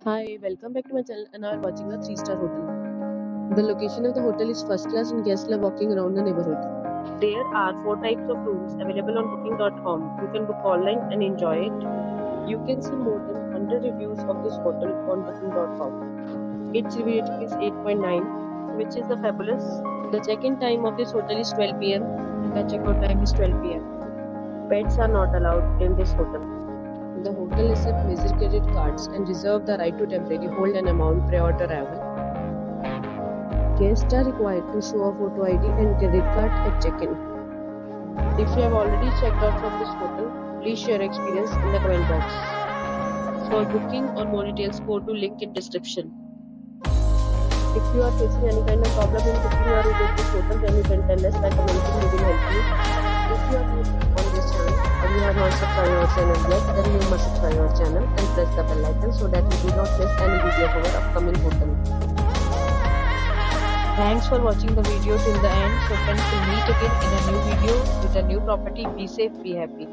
Hi, welcome back to my channel and now I'm watching a 3-star hotel. The location of the hotel is first class and guests love walking around the neighborhood. There are 4 types of rooms available on booking.com. You can book online and enjoy it. You can see more than 100 reviews of this hotel on booking.com. Its review rating is 8.9, which is the fabulous. The check-in time of this hotel is 12 p.m. and the check-out time is 12 p.m. Pets are not allowed in this hotel. The hotel accepts major credit cards and reserves the right to temporarily hold an amount prior to arrival. Guests are required to show a photo ID and credit card at check-in. If you have already checked out from this hotel, please share your experience in the comment box. For booking or more details, go to link in description. If you are facing any kind of problem in booking or room in this hotel, then you can tell us by commenting. We will help you. If you are new on this channel or you have not subscribed our channel yet, then you must subscribe our channel and press the bell icon so that you do not miss any video of our upcoming hotel. Thanks for watching the video till the end. So friends, we'll meet again in a new video with a new property. Be safe, be happy.